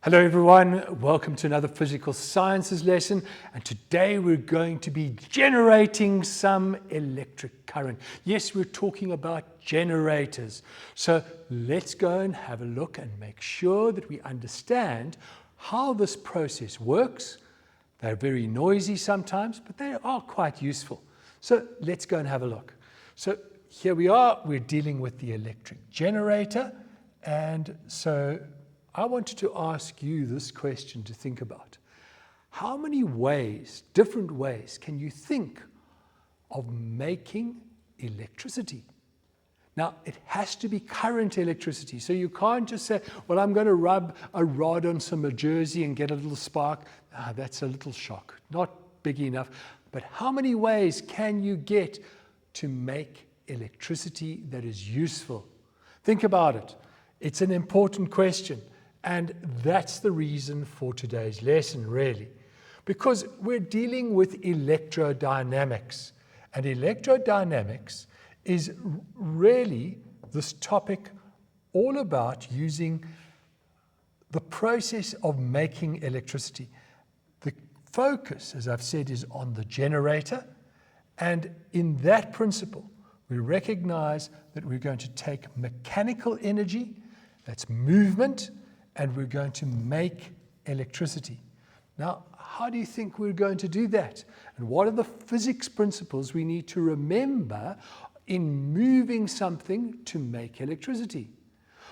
Hello everyone, welcome to another physical sciences lesson, and today we're going to be generating some electric current. Yes, we're talking about generators. So let's go and have a look and make sure that we understand how this process works. They're very noisy sometimes, but they are quite useful. So let's go and have a look. So here we are, we're dealing with the electric generator, and so I wanted to ask you this question to think about. How many ways, different ways, can you think of making electricity? Now, it has to be current electricity. So you can't just say, well, I'm going to rub a rod on some jersey and get a little spark. That's a little shock, not big enough. But how many ways can you get to make electricity that is useful? Think about it. It's an important question. And that's the reason for today's lesson, really, because we're dealing with electrodynamics. And electrodynamics is really this topic all about using the process of making electricity. The focus, as I've said, is on the generator. And in that principle, we recognize that we're going to take mechanical energy, that's movement, and we're going to make electricity. Now, how do you think we're going to do that? And what are the physics principles we need to remember in moving something to make electricity?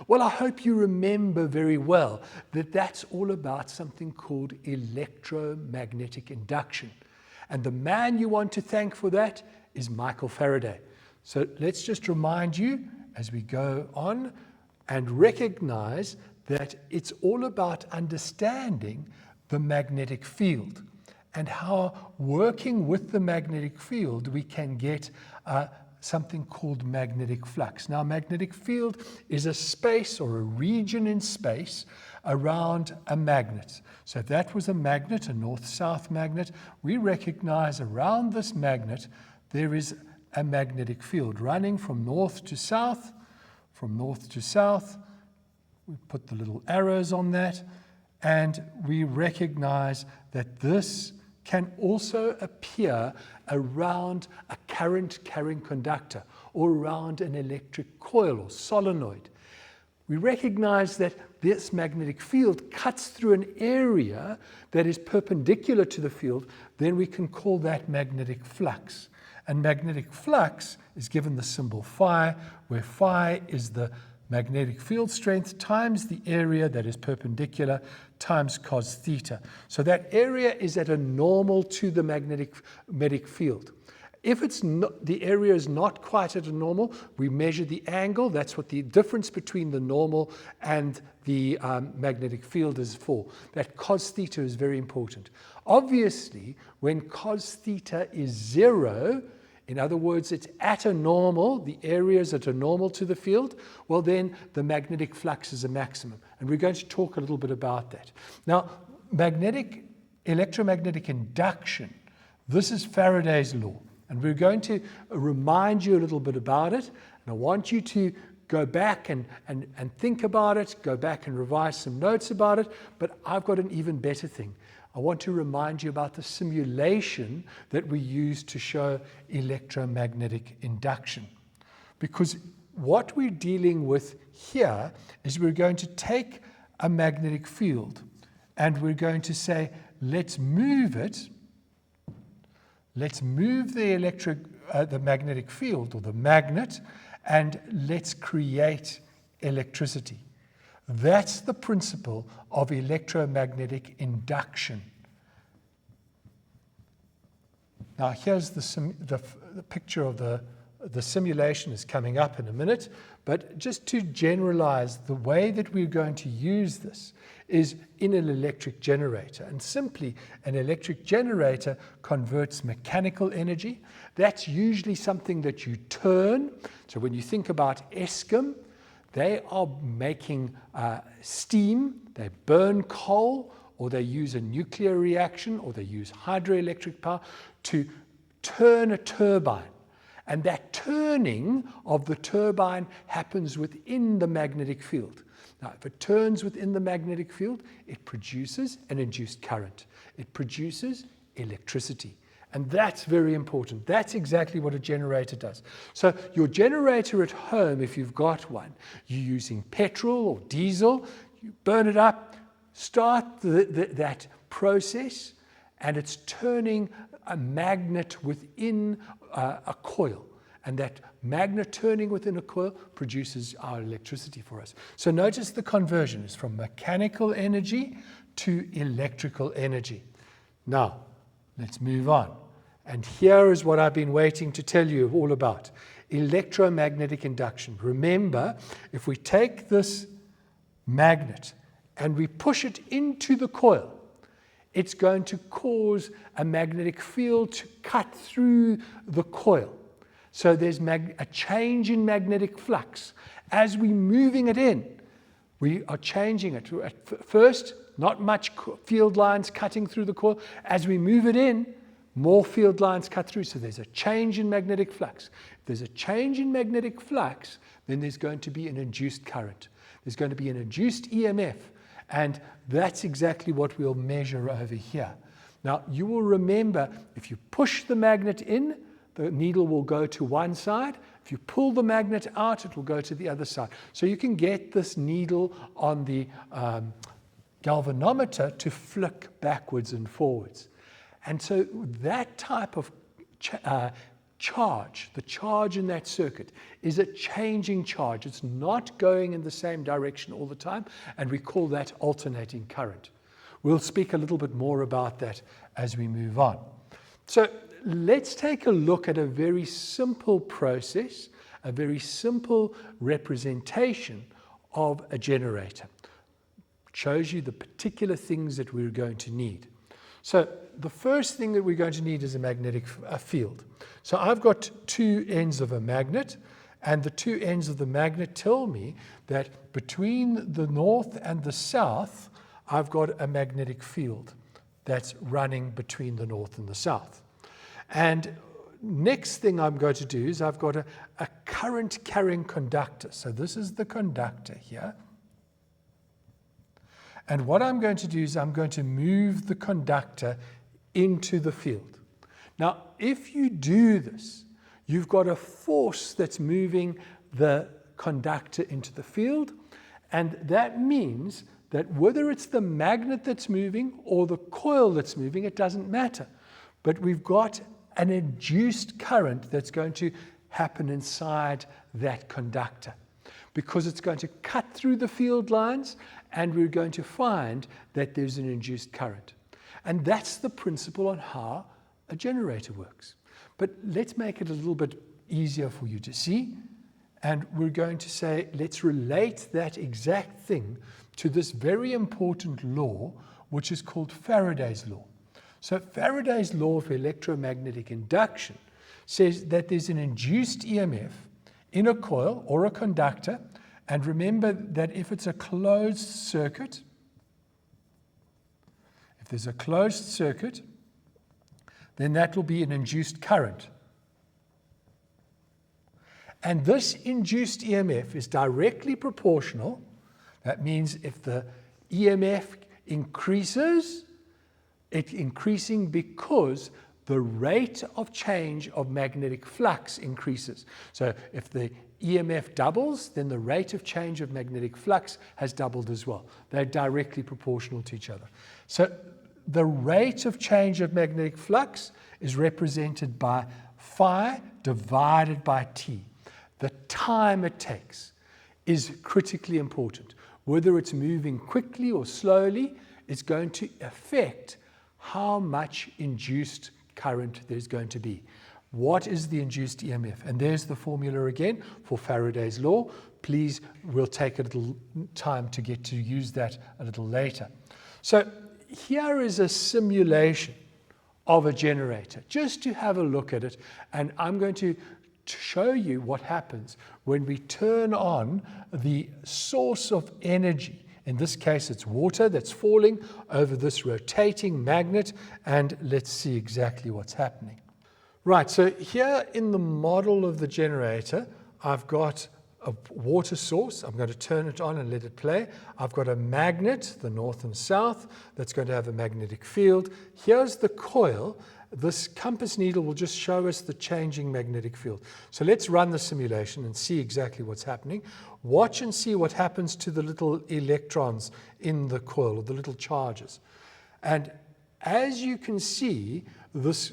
Well, I hope you remember very well that that's all about something called electromagnetic induction. And the man you want to thank for that is Michael Faraday. So let's just remind you as we go on and recognize that it's all about understanding the magnetic field and how, working with the magnetic field, we can get something called magnetic flux. Now, magnetic field is a space or a region in space around a magnet. So if that was a magnet, a north-south magnet, we recognize around this magnet there is a magnetic field running from north to south, from north to south. We put the little arrows on that, and we recognize that this can also appear around a current-carrying conductor or around an electric coil or solenoid. We recognize that this magnetic field cuts through an area that is perpendicular to the field. Then we can call that magnetic flux. And magnetic flux is given the symbol phi, where phi is the magnetic field strength times the area that is perpendicular times cos theta. So that area is at a normal to the magnetic field. If it's not, the area is not quite at a normal, we measure the angle. That's what the difference between the normal and the magnetic field is for. That cos theta is very important. Obviously, when cos theta is 0, in other words, it's at a normal, the area is at a normal to the field, well then the magnetic flux is a maximum. And we're going to talk a little bit about that. Now, electromagnetic induction, this is Faraday's law. And we're going to remind you a little bit about it. And I want you to go back and think about it, go back and revise some notes about it. But I've got an even better thing. I want to remind you about the simulation that we use to show electromagnetic induction. Because what we're dealing with here is we're going to take a magnetic field and we're going to say, let's move it. Let's move the magnetic field or the magnet, and let's create electricity. That's the principle of electromagnetic induction. Now, here's the picture of the simulation is coming up in a minute, but just to generalize, the way that we're going to use this is in an electric generator. And simply, an electric generator converts mechanical energy. That's usually something that you turn. So when you think about Eskom, they are making steam, they burn coal, or they use a nuclear reaction, or they use hydroelectric power to turn a turbine. And that turning of the turbine happens within the magnetic field. Now, if it turns within the magnetic field, it produces an induced current. It produces electricity. And that's very important. That's exactly what a generator does. So your generator at home, if you've got one, you're using petrol or diesel, you burn it up, start that process, and it's turning a magnet within a coil. And that magnet turning within a coil produces our electricity for us. So notice the conversion is from mechanical energy to electrical energy. Now, let's move on. And here is what I've been waiting to tell you all about. Electromagnetic induction. Remember, if we take this magnet and we push it into the coil, it's going to cause a magnetic field to cut through the coil. So there's a change in magnetic flux. As we're moving it in, we are changing it. At first, not much field lines cutting through the coil. As we move it in, more field lines cut through. So there's a change in magnetic flux. If there's a change in magnetic flux, then there's going to be an induced current. There's going to be an induced EMF. And that's exactly what we'll measure over here. Now, you will remember, if you push the magnet in, the needle will go to one side. If you pull the magnet out, it will go to the other side. So you can get this needle on the galvanometer to flick backwards and forwards. And so that type of charge, the charge in that circuit, is a changing charge. It's not going in the same direction all the time, and we call that alternating current. We'll speak a little bit more about that as we move on. So let's take a look at a very simple process, a very simple representation of a generator. It shows you the particular things that we're going to need. So the first thing that we're going to need is a magnetic field. So I've got two ends of a magnet, and the two ends of the magnet tell me that between the north and the south, I've got a magnetic field that's running between the north and the south. And next thing I'm going to do is I've got a current carrying conductor. So this is the conductor here. And what I'm going to do is I'm going to move the conductor into the field. Now, if you do this, you've got a force that's moving the conductor into the field. And that means that whether it's the magnet that's moving or the coil that's moving, it doesn't matter. But we've got an induced current that's going to happen inside that conductor, because it's going to cut through the field lines, and we're going to find that there's an induced current. And that's the principle on how a generator works. But let's make it a little bit easier for you to see. And we're going to say, let's relate that exact thing to this very important law, which is called Faraday's law. So Faraday's law of electromagnetic induction says that there's an induced EMF in a coil or a conductor. And remember that if it's a closed circuit, if there's a closed circuit, then that will be an induced current. And this induced EMF is directly proportional. That means if the EMF increases, it's increasing because the rate of change of magnetic flux increases. So if the EMF doubles, then the rate of change of magnetic flux has doubled as well. They're directly proportional to each other. So the rate of change of magnetic flux is represented by phi divided by t. The time it takes is critically important. Whether it's moving quickly or slowly, it's going to affect how much induced current there's going to be. What is the induced EMF? And there's the formula again for Faraday's law. Please, we'll take a little time to get to use that a little later. So here is a simulation of a generator, just to have a look at it. And I'm going to show you what happens when we turn on the source of energy. In this case, it's water that's falling over this rotating magnet, and let's see exactly what's happening. Right, so here in the model of the generator, I've got a water source. I'm going to turn it on and let it play. I've got a magnet, the north and south, that's going to have a magnetic field. Here's the coil. This compass needle will just show us the changing magnetic field. So let's run the simulation and see exactly what's happening. Watch and see what happens to the little electrons in the coil, or the little charges. And as you can see, this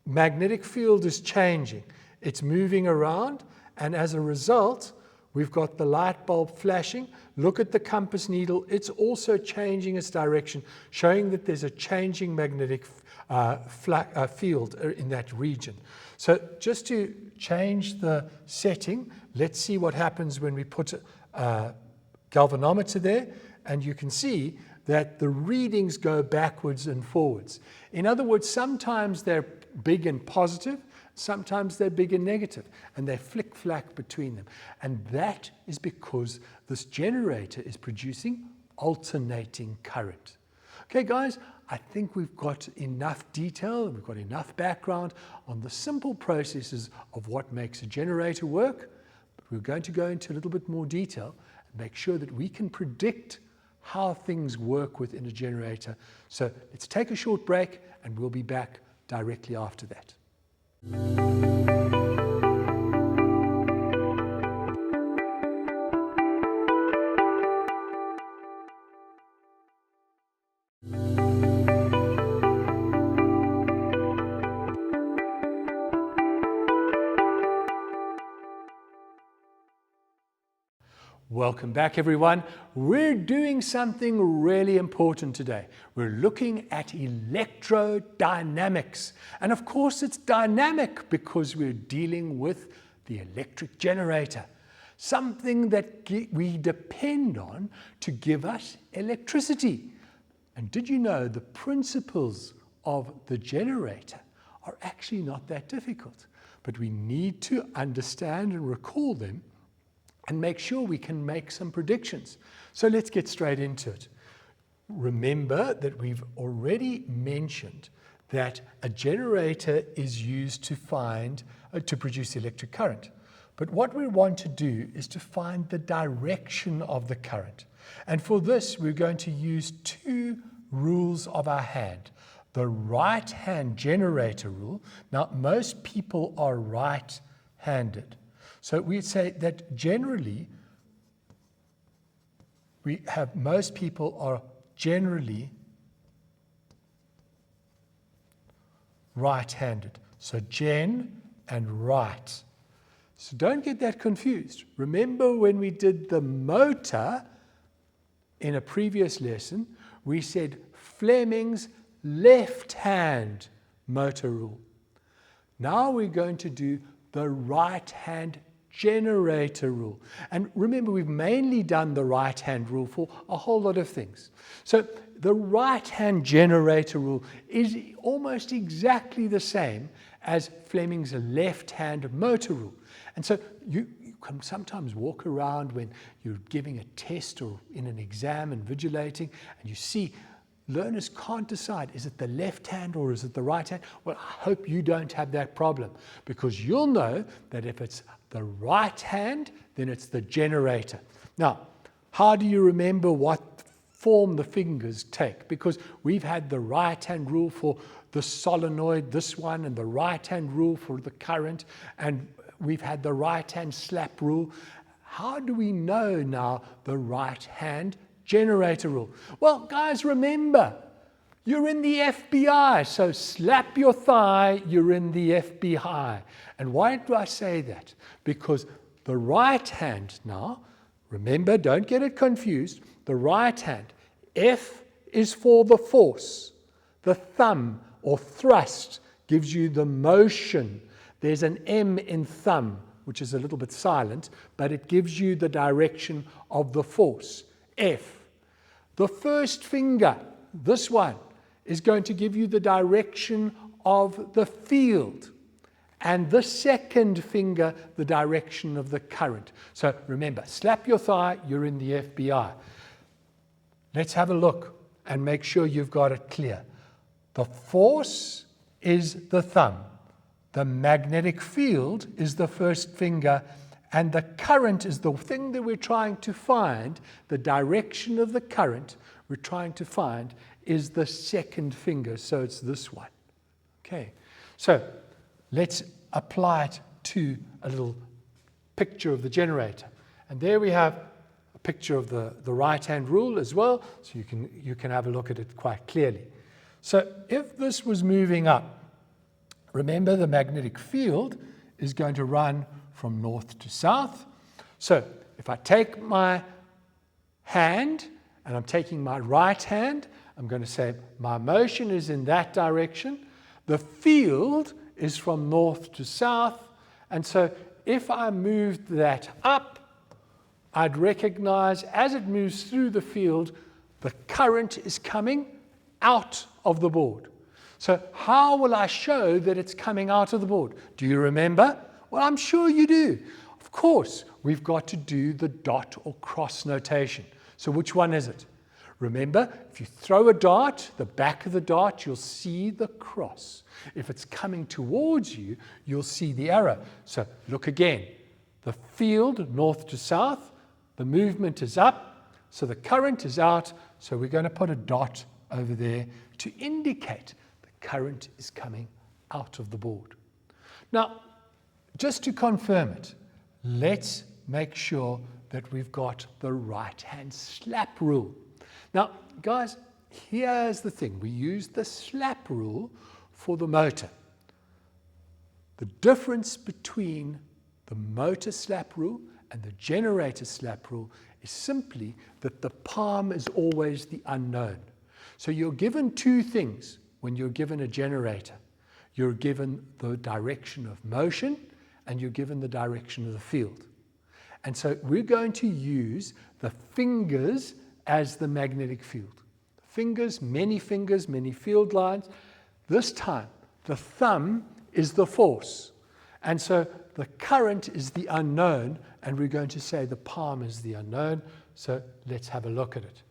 magnetic field is changing. It's moving around, and as a result, we've got the light bulb flashing. Look at the compass needle. It's also changing its direction, showing that there's a changing magnetic field in that region. So just to change the setting, let's see what happens when we put a galvanometer there, and you can see that the readings go backwards and forwards. In other words, sometimes they're big and positive, sometimes they're big and negative, and they flick-flack between them. And that is because this generator is producing alternating current. Okay, guys, I think we've got enough detail, we've got enough background on the simple processes of what makes a generator work. But we're going to go into a little bit more detail and make sure that we can predict how things work within a generator. So let's take a short break, and we'll be back directly after that. Welcome back, everyone. We're doing something really important today. We're looking at electrodynamics. And of course, it's dynamic because we're dealing with the electric generator, something that we depend on to give us electricity. And did you know the principles of the generator are actually not that difficult, but we need to understand and recall them and make sure we can make some predictions. So let's get straight into it. Remember that we've already mentioned that a generator is used to produce electric current. But what we want to do is to find the direction of the current. And for this, we're going to use two rules of our hand. The right-hand generator rule. Now, most people are right-handed. So we'd say that generally, most people are generally right-handed. So gen and right. So don't get that confused. Remember when we did the motor in a previous lesson, we said Fleming's left-hand motor rule. Now we're going to do the right-hand generator rule. And remember, we've mainly done the right-hand rule for a whole lot of things. So the right-hand generator rule is almost exactly the same as Fleming's left-hand motor rule. And so you can sometimes walk around when you're giving a test or in an exam and invigilating, and you see learners can't decide, is it the left hand or is it the right hand? Well, I hope you don't have that problem, because you'll know that if it's the right hand, then it's the generator. Now, how do you remember what form the fingers take? Because we've had the right hand rule for the solenoid, this one, and the right hand rule for the current, and we've had the right hand slap rule. How do we know now the right hand generator rule? Well, guys, remember, you're in the FBI, so slap your thigh, you're in the FBI. And why do I say that? Because the right hand now, remember, don't get it confused, the right hand, F is for the force. The thumb or thrust gives you the motion. There's an M in thumb, which is a little bit silent, but it gives you the direction of the force, F. The first finger, this one, is going to give you the direction of the field. And the second finger, the direction of the current. So remember, slap your thigh, you're in the FBI. Let's have a look and make sure you've got it clear. The force is the thumb. The magnetic field is the first finger, And the current is the thing that we're trying to find. The direction of the current we're trying to find is the second finger, so it's this one. Okay, so let's apply it to a little picture of the generator. And there we have a picture of the right-hand rule as well, so you can have a look at it quite clearly. So if this was moving up, remember the magnetic field is going to run from north to south. So if I take my hand and I'm taking my right hand, I'm going to say my motion is in that direction. The field is from north to south. And so if I moved that up, I'd recognize as it moves through the field, the current is coming out of the board. So how will I show that it's coming out of the board? Do you remember? Well, I'm sure you do. Of course, we've got to do the dot or cross notation. So which one is it? Remember, if you throw a dart, the back of the dart, you'll see the cross. If it's coming towards you, you'll see the arrow. So look again. The field, north to south, the movement is up, so the current is out, so we're going to put a dot over there to indicate the current is coming out of the board. Now, just to confirm it, let's make sure that we've got the right-hand slap rule. Now, guys, here's the thing. We use the slap rule for the motor. The difference between the motor slap rule and the generator slap rule is simply that the palm is always the unknown. So you're given two things when you're given a generator. You're given the direction of motion and you're given the direction of the field. And so we're going to use the fingers as the magnetic field. Fingers, many field lines. This time, the thumb is the force. And so the current is the unknown, and we're going to say the palm is the unknown. So let's have a look at it.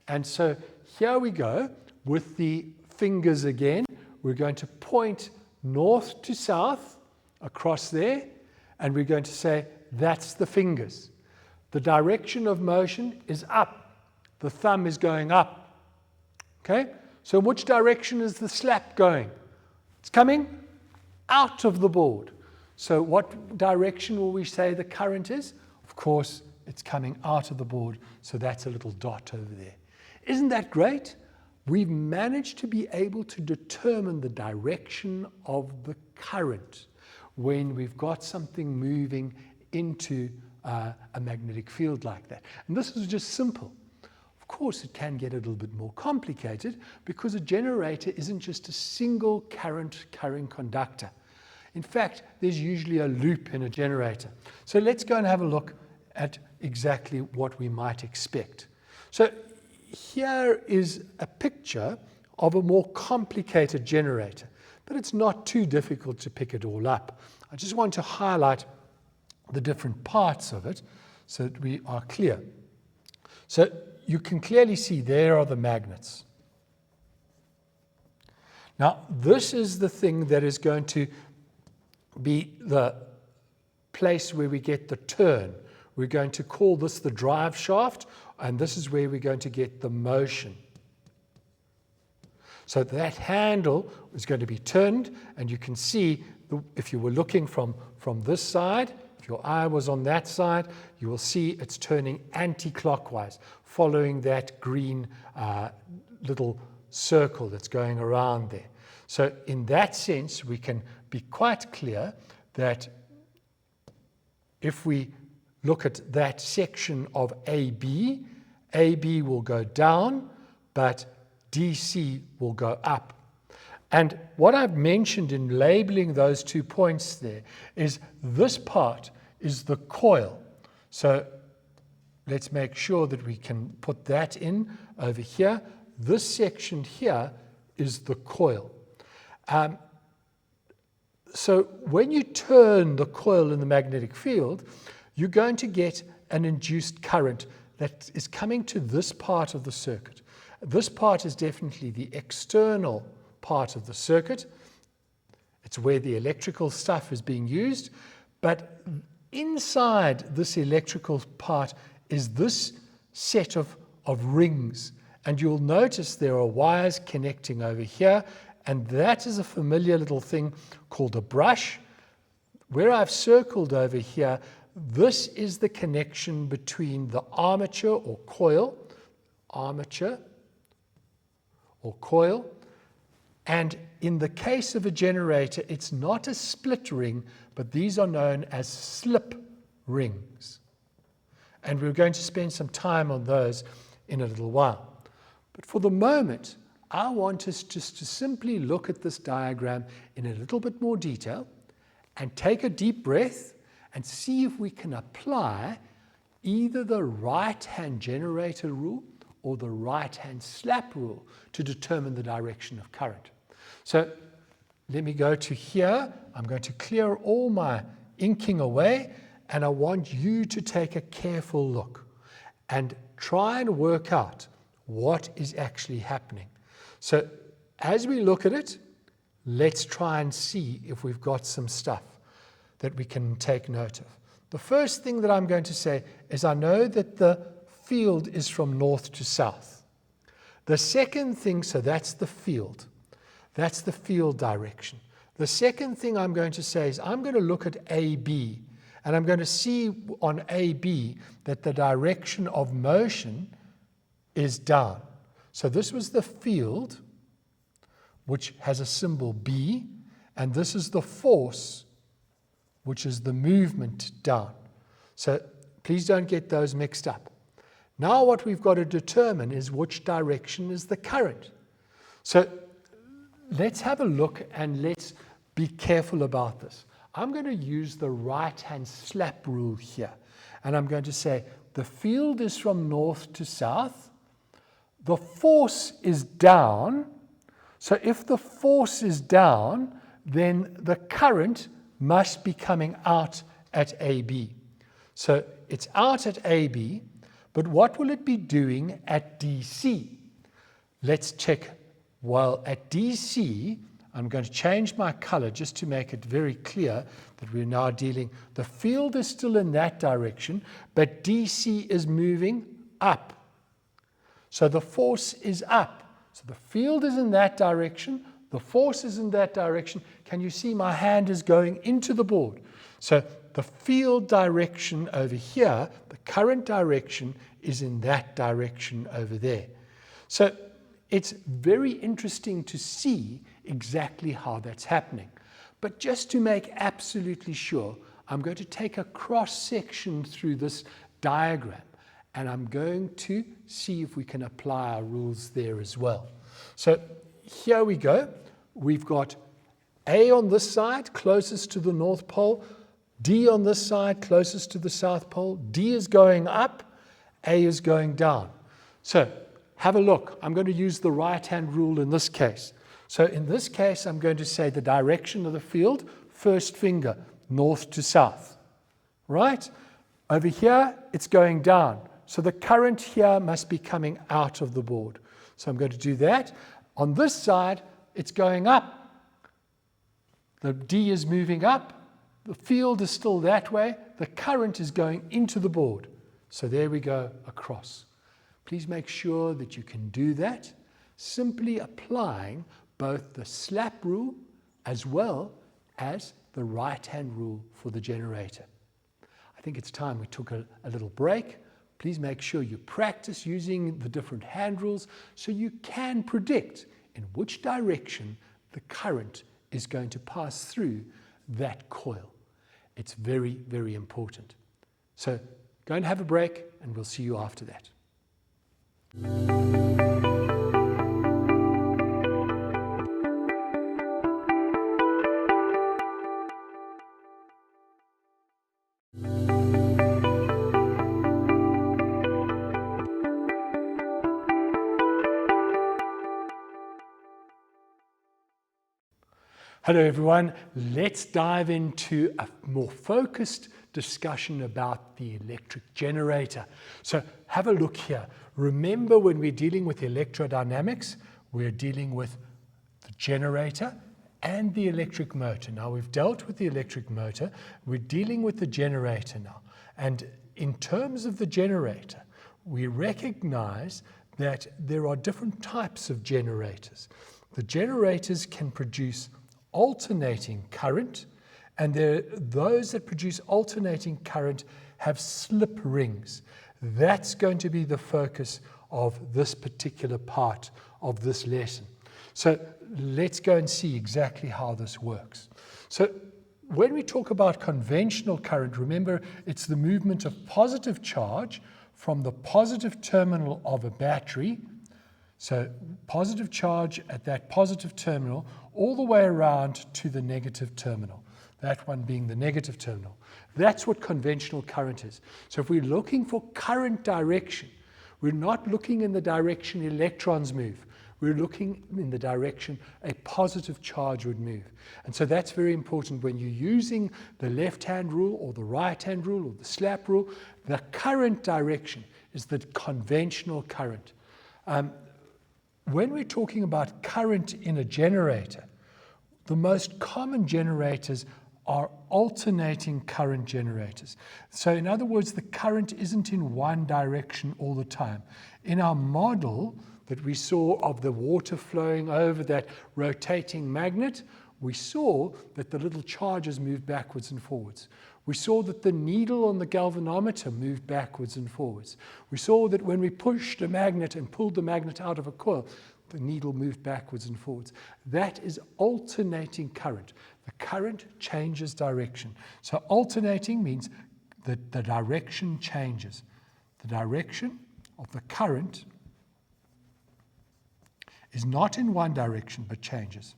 And so here we go with the fingers again. We're going to point north to south across there, and we're going to say that's the fingers. The direction of motion is up. The thumb is going up. Okay? So which direction is the slap going? It's coming out of the board. So what direction will we say the current is? Of course, it's coming out of the board, so that's a little dot over there. Isn't that great? We've managed to be able to determine the direction of the current when we've got something moving into a magnetic field like that. And this is just simple. Of course, it can get a little bit more complicated because a generator isn't just a single current carrying conductor. In fact, there's usually a loop in a generator. So let's go and have a look at exactly what we might expect. So here is a picture of a more complicated generator, but it's not too difficult to pick it all up. I just want to highlight the different parts of it so that we are clear. So you can clearly see there are the magnets. Now, this is the thing that is going to be the place where we get the turn. We're going to call this the drive shaft, and this is where we're going to get the motion. So that handle is going to be turned, and you can see, if you were looking from this side, if your eye was on that side, you will see it's turning anti-clockwise, following that green little circle that's going around there. So in that sense, we can be quite clear that if we look at that section of AB, AB will go down, but DC will go up. And what I've mentioned in labeling those 2 points there is this part is the coil. So let's make sure that we can put that in over here. This section here is the coil. So when you turn the coil in the magnetic field, you're going to get an induced current that is coming to this part of the circuit. This part is definitely the external part of the circuit. It's where the electrical stuff is being used. But inside this electrical part is this set of rings. And you'll notice there are wires connecting over here, and that is a familiar little thing called a brush. Where I've circled over here, this is the connection between the armature or coil, and in the case of a generator, it's not a split ring, but these are known as slip rings. And we're going to spend some time on those in a little while. But for the moment, I want us just to simply look at this diagram in a little bit more detail and take a deep breath and see if we can apply either the right-hand generator rule or the right-hand slap rule to determine the direction of current. So let me go to here. I'm going to clear all my inking away, and I want you to take a careful look and try and work out what is actually happening. So as we look at it, let's try and see if we've got some stuff that we can take note of. The first thing that I'm going to say is I know that the field is from north to south. The second thing, so that's the field. That's the field direction. The second thing I'm going to say is I'm going to look at AB, and I'm going to see on AB that the direction of motion is down. So this was the field, which has a symbol B, and this is the force, which is the movement down. So please don't get those mixed up. Now what we've got to determine is which direction is the current. So let's have a look and let's be careful about this. I'm going to use the right-hand slap rule here. And I'm going to say the field is from north to south. The force is down. So if the force is down, then the current must be coming out at AB. So it's out at AB, but what will it be doing at DC? Let's check. Well, at DC, I'm going to change my color just to make it very clear that we're now dealing, the field is still in that direction, but DC is moving up. So the force is up. So the field is in that direction, the force is in that direction. Can you see my hand is going into the board? So the field direction over here, the current direction is in that direction over there. So it's very interesting to see exactly how that's happening. But just to make absolutely sure, I'm going to take a cross section through this diagram, and I'm going to see if we can apply our rules there as well. So here we go. We've got A on this side, closest to the North Pole, D on this side, closest to the South Pole. D is going up, A is going down. So have a look. I'm going to use the right-hand rule in this case. So in this case, I'm going to say the direction of the field, first finger, north to south. Right? Over here, it's going down. So the current here must be coming out of the board. So I'm going to do that. On this side, it's going up. The D is moving up. The field is still that way. The current is going into the board. So there we go across. Please make sure that you can do that, simply applying both the slap rule as well as the right-hand rule for the generator. I think it's time we took a little break. Please make sure you practice using the different hand rules so you can predict in which direction the current is going to pass through that coil. It's very, very important. So go and have a break, and we'll see you after that. Hello everyone, let's dive into a more focused discussion about the electric generator. So have a look here. Remember, when we're dealing with electrodynamics, we're dealing with the generator and the electric motor. Now we've dealt with the electric motor, we're dealing with the generator now. And in terms of the generator, we recognize that there are different types of generators. The generators can produce alternating current, and those that produce alternating current have slip rings. That's going to be the focus of this particular part of this lesson. So let's go and see exactly how this works. So when we talk about conventional current, remember it's the movement of positive charge from the positive terminal of a battery. So positive charge at that positive terminal all the way around to the negative terminal, that one being the negative terminal. That's what conventional current is. So if we're looking for current direction, we're not looking in the direction electrons move. We're looking in the direction a positive charge would move. And so that's very important when you're using the left-hand rule or the right-hand rule or the slap rule. The current direction is the conventional current. When we're talking about current in a generator, the most common generators are alternating current generators. So in other words, the current isn't in one direction all the time. In our model that we saw of the water flowing over that rotating magnet, we saw that the little charges moved backwards and forwards. We saw that the needle on the galvanometer moved backwards and forwards. We saw that when we pushed a magnet and pulled the magnet out of a coil, the needle moved backwards and forwards. That is alternating current. The current changes direction. So alternating means that the direction changes. The direction of the current is not in one direction but changes.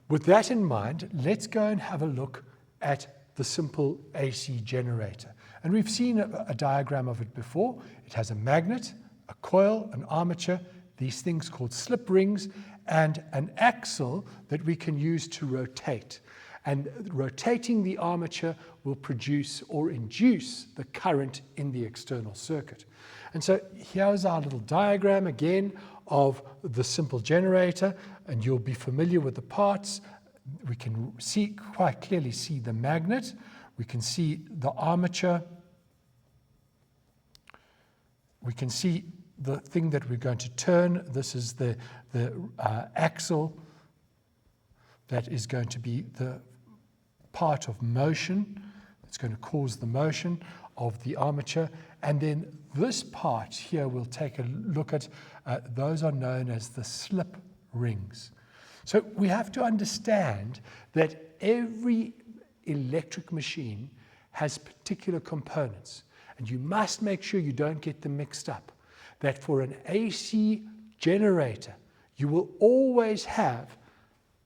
With that in mind, let's go and have a look at the simple AC generator. And we've seen a diagram of it before. It has a magnet, a coil, an armature, these things called slip rings, and an axle that we can use to rotate. And rotating the armature will produce or induce the current in the external circuit. And so here's our little diagram again of the simple generator, and you'll be familiar with the parts. We can quite clearly see the magnet. We can see the armature. We can see the thing that we're going to turn. This is the axle that is going to be the part of motion. It's going to cause the motion of the armature. And then this part here we'll take a look at. Those are known as the slip rings. So we have to understand that every electric machine has particular components. And you must make sure you don't get them mixed up. That for an AC generator, you will always have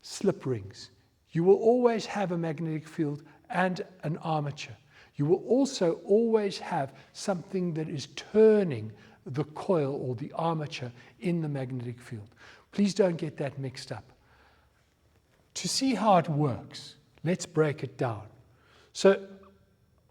slip rings. You will always have a magnetic field and an armature. You will also always have something that is turning the coil or the armature in the magnetic field. Please don't get that mixed up. To see how it works, let's break it down. So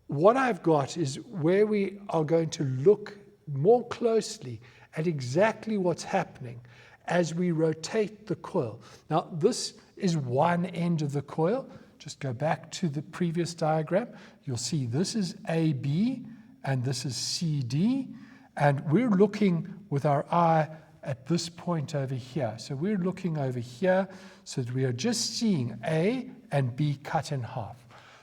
what I've got is where we are going to look more closely at exactly what's happening as we rotate the coil. Now, this is one end of the coil. Just go back to the previous diagram. You'll see this is AB and this is CD, and we're looking with our eye at this point over here. So we're looking over here so that we are just seeing A and B cut in half.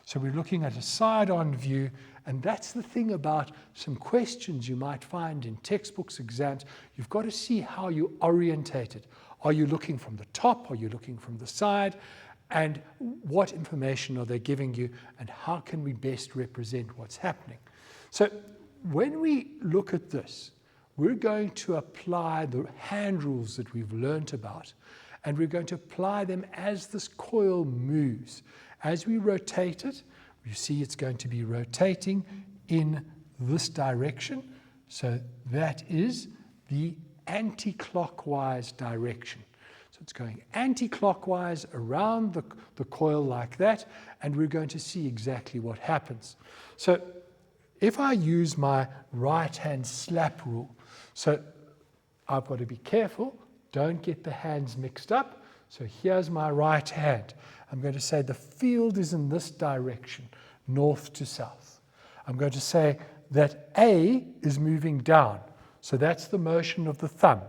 So we're looking at a side-on view, and that's the thing about some questions you might find in textbooks, exams. You've got to see how you orientate it. Are you looking from the top? Are you looking from the side? And what information are they giving you? And how can we best represent what's happening? So when we look at this, we're going to apply the hand rules that we've learnt about, and we're going to apply them as this coil moves. As we rotate it, you see it's going to be rotating in this direction. So that is the anti-clockwise direction. So it's going anti-clockwise around the coil like that, and we're going to see exactly what happens. So if I use my right-hand slap rule, so I've got to be careful don't get the hands mixed up. So here's my right hand. I'm going to say the field is in this direction, north to south. I'm going to say that A is moving down. So that's the motion of the thumb.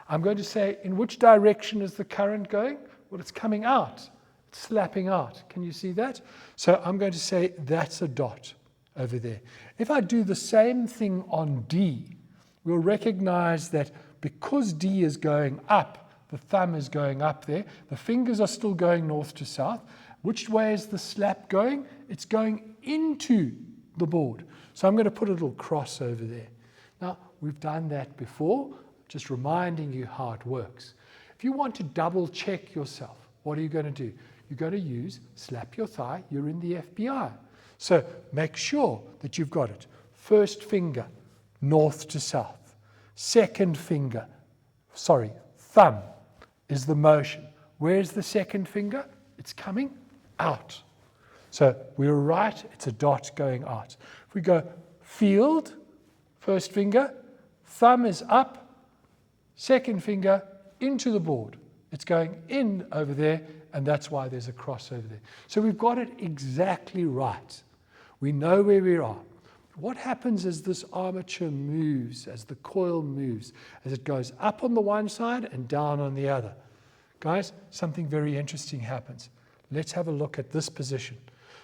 I'm going to say, in which direction is the current going? Well, it's coming out. It's slapping out. Can you see that? So I'm going to say that's a dot over there. If I do the same thing on D, we'll recognize that because D is going up, the thumb is going up there, the fingers are still going north to south. Which way is the slap going? It's going into the board. So I'm going to put a little cross over there. Now, we've done that before, just reminding you how it works. If you want to double check yourself, what are you going to do? You're going to use slap your thigh, you're in the FBI. So make sure that you've got it. First finger, north to south. Second finger, thumb is the motion. Where's the second finger? It's coming out. So we're right, it's a dot going out. If we go field, first finger, thumb is up, second finger into the board. It's going in over there, and that's why there's a cross over there. So we've got it exactly right. We know where we are. What happens as this armature moves, as the coil moves, as it goes up on the one side and down on the other? Guys, something very interesting happens. Let's have a look at this position.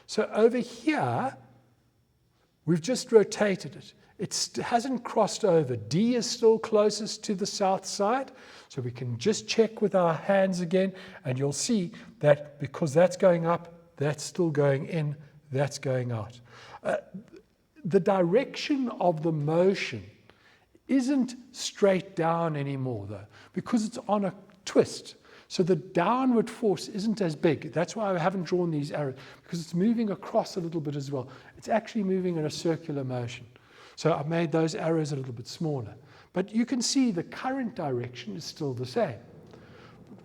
So over here, we've just rotated it. It hasn't crossed over. D is still closest to the south side. So we can just check with our hands again, and you'll see that because that's going up, that's still going in, that's going out. The direction of the motion isn't straight down anymore, though, because it's on a twist. So the downward force isn't as big. That's why I haven't drawn these arrows, because it's moving across a little bit as well. It's actually moving in a circular motion. So I've made those arrows a little bit smaller. But you can see the current direction is still the same.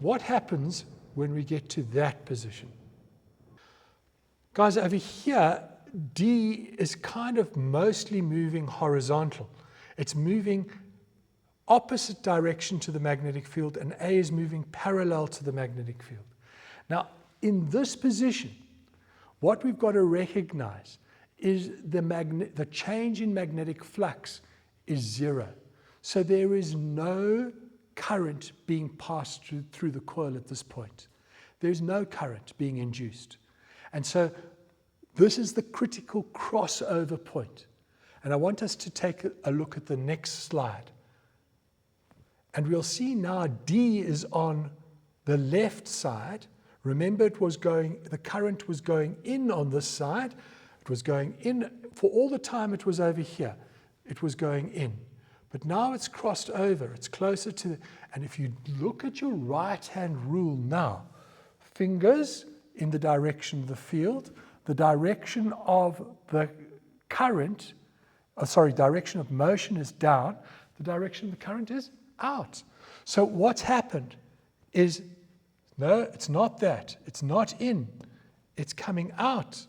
What happens when we get to that position? Guys, over here, D is kind of mostly moving horizontal. It's moving opposite direction to the magnetic field, and A is moving parallel to the magnetic field. Now, in this position, what we've got to recognize is the change in magnetic flux is zero. So there is no current being passed through the coil at this point. There's no current being induced. And so this is the critical crossover point. And I want us to take a look at the next slide. And we'll see now D is on the left side. Remember, the current was going in on this side. It was going in, for all the time it was over here. It was going in. But now it's crossed over. It's closer to, and if you look at your right-hand rule now, fingers in the direction of the field, the direction of the current, direction of motion is down, the direction of the current is out. So what's happened is, no, it's not that. It's not in. It's coming out.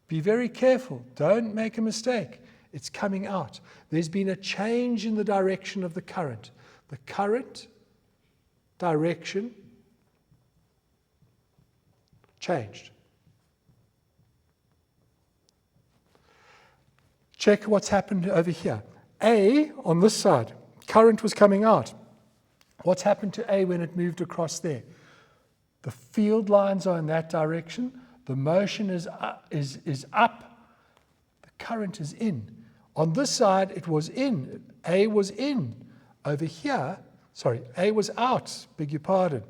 Be very careful. Don't make a mistake. It's coming out. There's been a change in the direction of the current. The current direction changed. Check what's happened over here. A on this side, current was coming out. What's happened to A when it moved across there? The field lines are in that direction. The motion is up. The current is in. On this side, it was in. A was in. Over here, A was out. Beg your pardon.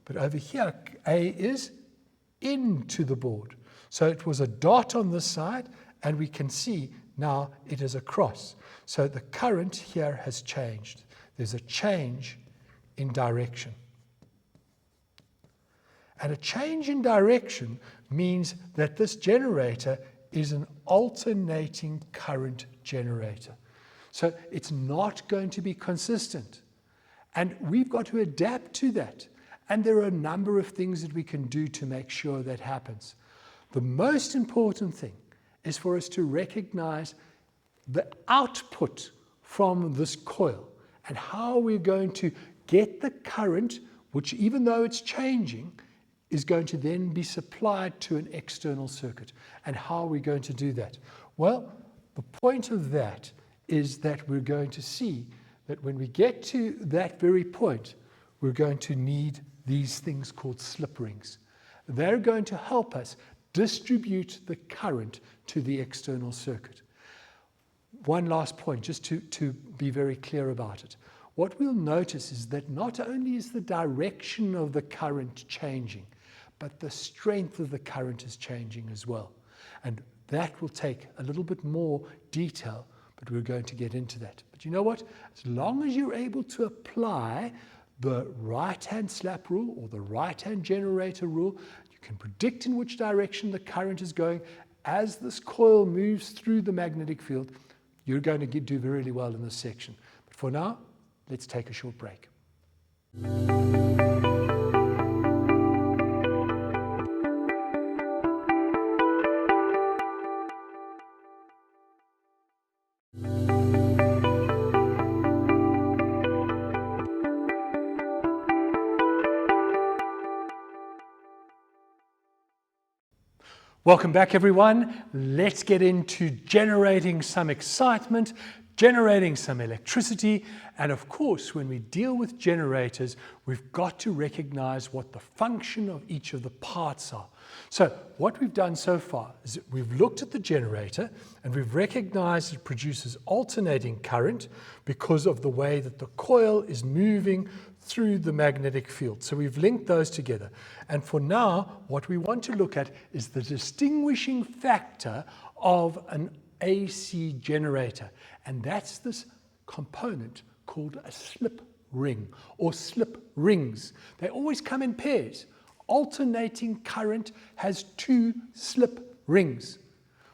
But over here, A is into the board. So it was a dot on this side, and we can see now it is a cross. So the current here has changed. There's a change in direction. And a change in direction means that this generator is an alternating current generator. So it's not going to be consistent. And we've got to adapt to that. And there are a number of things that we can do to make sure that happens. The most important thing is for us to recognize the output from this coil and how we're going to get the current, which even though it's changing, is going to then be supplied to an external circuit. And how are we going to do that? Well, the point of that is that we're going to see that when we get to that very point, we're going to need these things called slip rings. They're going to help us distribute the current to the external circuit. One last point, just to be very clear about it. What we'll notice is that not only is the direction of the current changing, but the strength of the current is changing as well. And that will take a little bit more detail, but we're going to get into that. But you know what? As long as you're able to apply the right-hand slap rule or the right-hand generator rule, you can predict in which direction the current is going as this coil moves through the magnetic field. You're going to do really well in this section. But for now, let's take a short break. Welcome back, everyone. Let's get into generating some excitement, generating some electricity, and of course, when we deal with generators, we've got to recognize what the function of each of the parts are. So what we've done so far is that we've looked at the generator and we've recognized it produces alternating current because of the way that the coil is moving through the magnetic field. So we've linked those together. And for now, what we want to look at is the distinguishing factor of an AC generator. And that's this component called a slip ring or slip rings. They always come in pairs. Alternating current has 2 slip rings,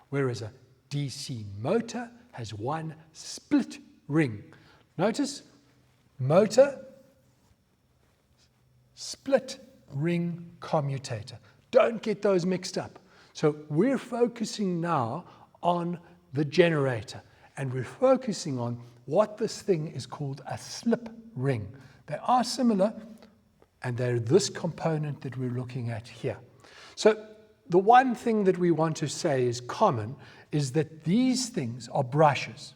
whereas a DC motor has 1 split ring. Notice, motor, split ring commutator. Don't get those mixed up. So we're focusing now on the generator, and we're focusing on what this thing is called a slip ring. They are similar, and they're this component that we're looking at here. So the one thing that we want to say is common is that these things are brushes.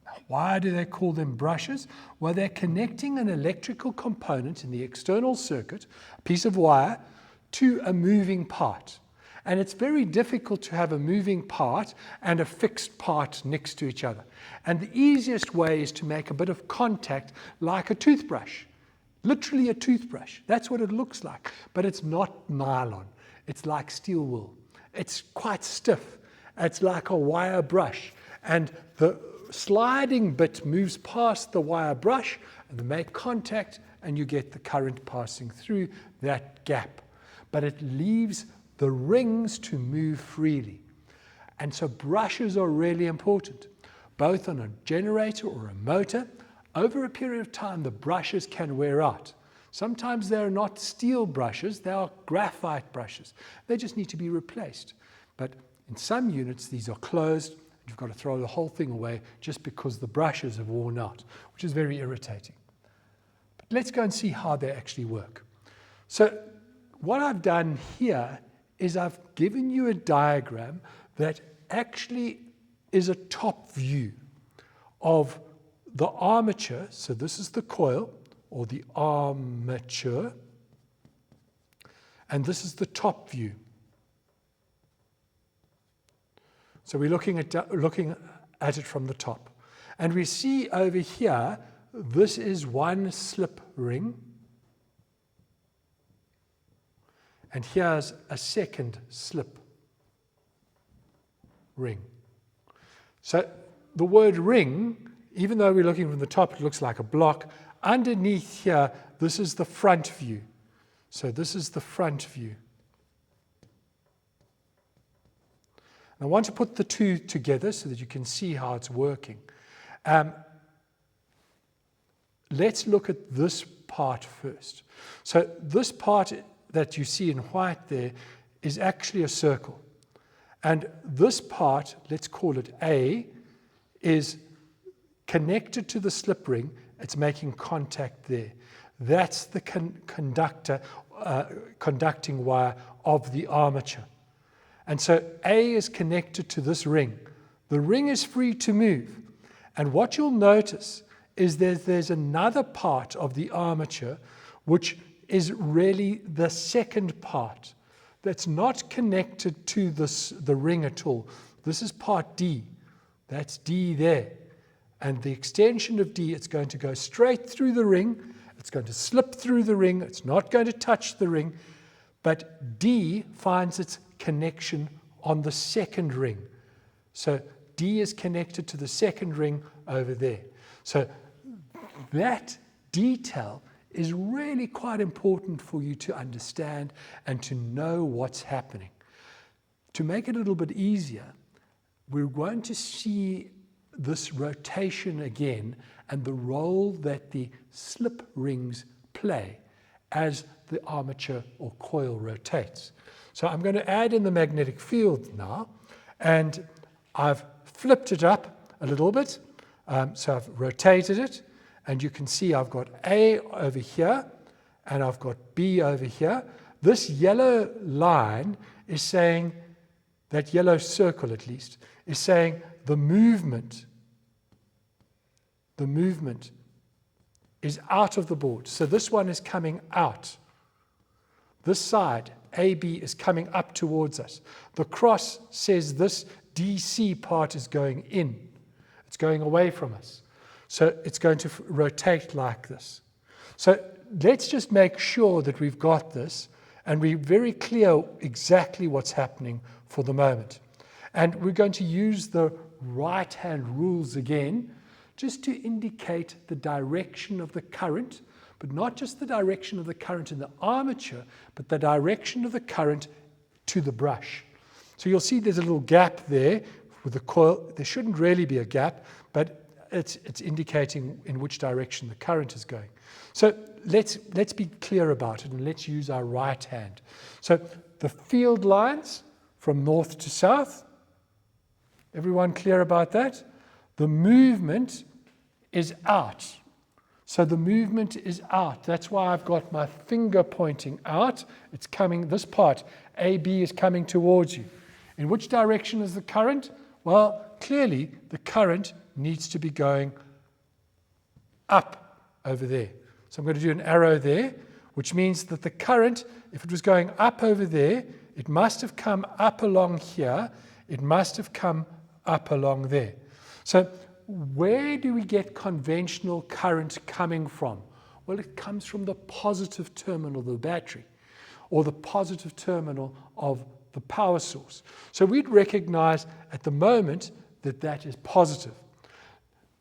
Now, why do they call them brushes? Well, they're connecting an electrical component in the external circuit, a piece of wire, to a moving part. And it's very difficult to have a moving part and a fixed part next to each other. And the easiest way is to make a bit of contact like a toothbrush. Literally a toothbrush. That's what it looks like. But it's not nylon. It's like steel wool. It's quite stiff. It's like a wire brush. And the sliding bit moves past the wire brush, and they make contact, and you get the current passing through that gap. But it leaves the rings to move freely. And so brushes are really important, both on a generator or a motor. Over a period of time, the brushes can wear out. Sometimes they're not steel brushes, they are graphite brushes. They just need to be replaced. But in some units, these are closed. You've got to throw the whole thing away just because the brushes have worn out, which is very irritating. But let's go and see how they actually work. So what I've done here is I've given you a diagram that actually is a top view of the armature. So this is the coil or the armature, and this is the top view. So we're looking at it from the top, and we see over here this is 1 slip ring, and here's a second slip ring. So the word ring, even though we're looking from the top, it looks like a block. Underneath here, this is the front view. So this is the front view. I want to put the two together so that you can see how it's working. Let's look at this part first. So this part that you see in white there is actually a circle. And this part, let's call it A, is connected to the slip ring. It's making contact there. That's the conducting wire of the armature. And so A is connected to this ring. The ring is free to move. And what you'll notice is that there's another part of the armature which is really the second part that's not connected to the ring at all. This is part D. That's D there. And the extension of D, it's going to go straight through the ring. It's going to slip through the ring. It's not going to touch the ring. But D finds its connection on the second ring. So D is connected to the second ring over there. So that detail is really quite important for you to understand and to know what's happening. To make it a little bit easier, we're going to see this rotation again and the role that the slip rings play as the armature or coil rotates. So I'm going to add in the magnetic field now, and I've flipped it up a little bit. So I've rotated it, and you can see I've got A over here, and I've got B over here. This yellow line is saying, that yellow circle at least, is saying the movement is out of the board. So this one is coming out. This side, AB, is coming up towards us. The cross says this DC part is going in. It's going away from us. So it's going to rotate like this. So let's just make sure that we've got this and we're very clear exactly what's happening for the moment. And we're going to use the right-hand rules again just to indicate the direction of the current, but not just the direction of the current in the armature, but the direction of the current to the brush. So you'll see there's a little gap there with the coil. There shouldn't really be a gap, but it's indicating in which direction the current is going. So let's be clear about it, and let's use our right hand. So the field lines from north to south, everyone clear about that? The movement is out. So the movement is out. That's why I've got my finger pointing out. It's coming, this part, AB, is coming towards you. In which direction is the current? Well, clearly the current needs to be going up over there. So I'm going to do an arrow there, which means that the current, if it was going up over there, it must have come up along here. It must have come up along there. So where do we get conventional current coming from? Well, it comes from the positive terminal of the battery or the positive terminal of the power source. So we'd recognize at the moment that that is positive.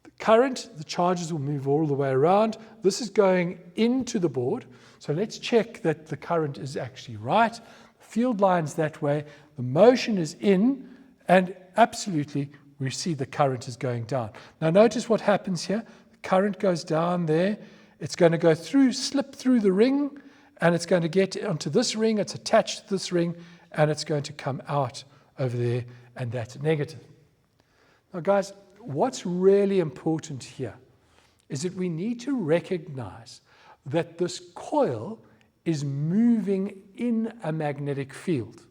The current, the charges will move all the way around. This is going into the board. So let's check that the current is actually right. Field lines that way. The motion is in, and absolutely we see the current is going down. Now notice what happens here. The current goes down there. It's going to go through, slip through the ring, and it's going to get onto this ring. It's attached to this ring, and it's going to come out over there, and that's negative. Now guys, what's really important here is that we need to recognize that this coil is moving in a magnetic field.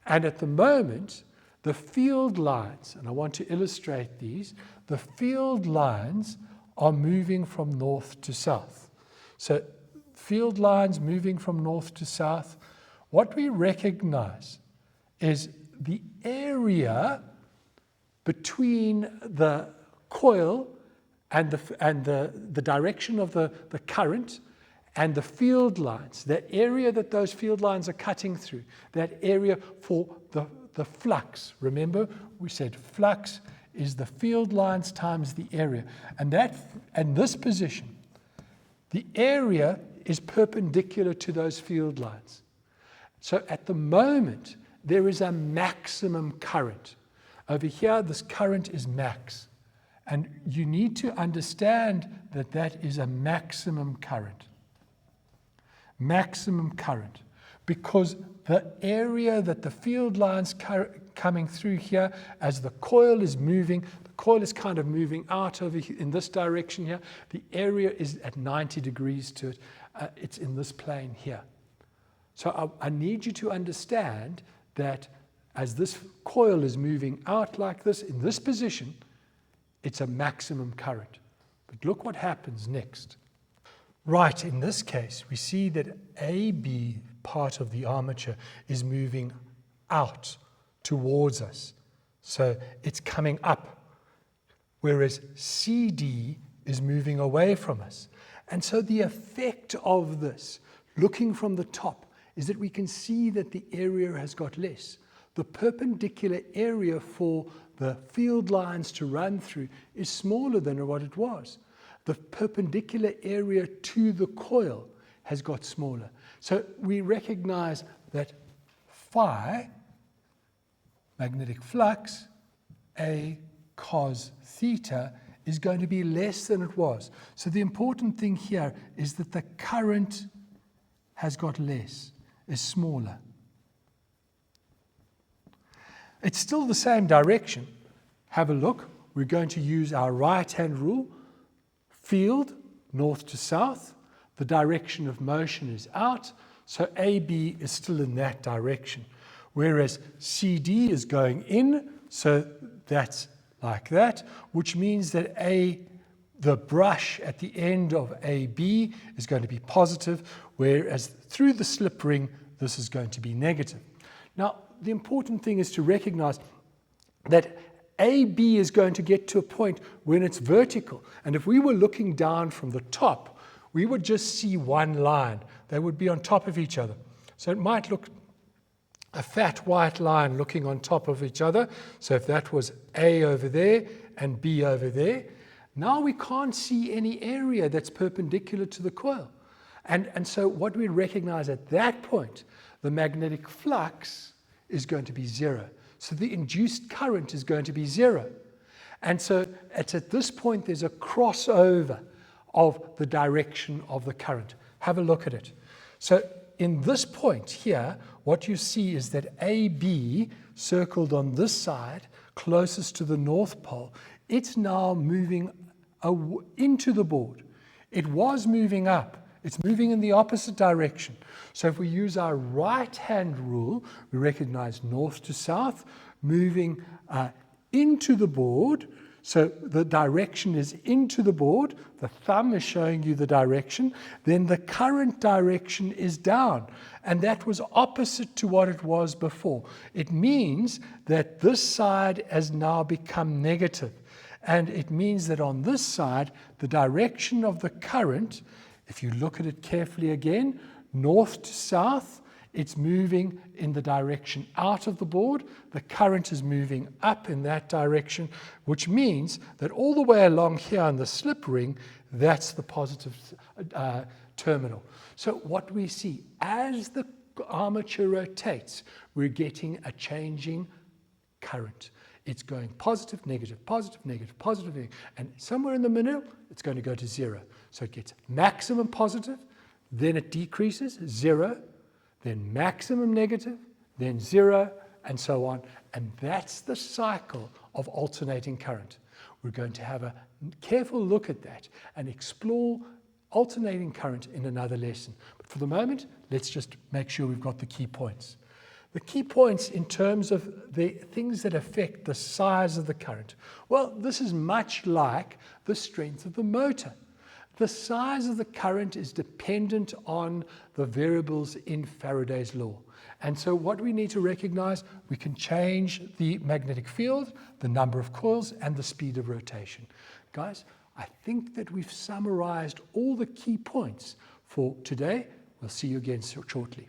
And at the moment, the field lines, and I want to illustrate these, the field lines are moving from north to south. So field lines moving from north to south, what we recognize is the area between the coil and the direction of the current and the field lines, the area that those field lines are cutting through, that area for the flux. Remember, we said flux is the field lines times the area. And this position, the area is perpendicular to those field lines. So at the moment, there is a maximum current. Over here, this current is max. And you need to understand that that is a maximum current. Maximum current. Because the area that the field lines coming through here as the coil is moving. The coil is kind of moving out over here in this direction here. The area is at 90 degrees to it. It's in this plane here. So I need you to understand that as this coil is moving out like this, in this position, it's a maximum current. But look what happens next. Right, in this case, we see that AB part of the armature is moving out towards us. So it's coming up, whereas CD is moving away from us. And so the effect of this, looking from the top, is that we can see that the area has got less. The perpendicular area for the field lines to run through is smaller than what it was. The perpendicular area to the coil has got smaller. So we recognize that phi, magnetic flux, A cos theta, is going to be less than it was. So the important thing here is that the current has got less, is smaller. It's still the same direction. Have a look. We're going to use our right-hand rule. Field, north to south. The direction of motion is out. So AB is still in that direction. Whereas CD is going in, so that's like that, which means that the brush at the end of AB is going to be positive, whereas through the slip ring, this is going to be negative. Now, the important thing is to recognize that AB is going to get to a point when it's vertical. And if we were looking down from the top, we would just see one line. They would be on top of each other. So it might look a fat white line looking on top of each other. So if that was A over there and B over there, now we can't see any area that's perpendicular to the coil. And so what we recognize at that point, the magnetic flux is going to be zero. So the induced current is going to be zero. And so it's at this point there's a crossover of the direction of the current. Have a look at it. So in this point here, what you see is that AB, circled on this side, closest to the North Pole, it's now moving into the board. It was moving up. It's moving in the opposite direction. So if we use our right-hand rule, we recognize north to south, moving into the board. So the direction is into the board. The thumb is showing you the direction. Then the current direction is down. And that was opposite to what it was before. It means that this side has now become negative. And it means that on this side, the direction of the current, if you look at it carefully again, north to south, it's moving in the direction out of the board. The current is moving up in that direction, which means that all the way along here on the slip ring, that's the positive terminal. So what we see, as the armature rotates, we're getting a changing current. It's going positive, negative, positive, negative, positive, negative. And somewhere in the middle, it's going to go to zero. So it gets maximum positive, then it decreases, zero, then maximum negative, then zero, and so on. And that's the cycle of alternating current. We're going to have a careful look at that and explore alternating current in another lesson. But for the moment, let's just make sure we've got the key points. The key points in terms of the things that affect the size of the current. Well, this is much like the strength of the motor. The size of the current is dependent on the variables in Faraday's law. And so what we need to recognize, we can change the magnetic field, the number of coils, and the speed of rotation. Guys, I think that we've summarized all the key points for today. We'll see you again shortly.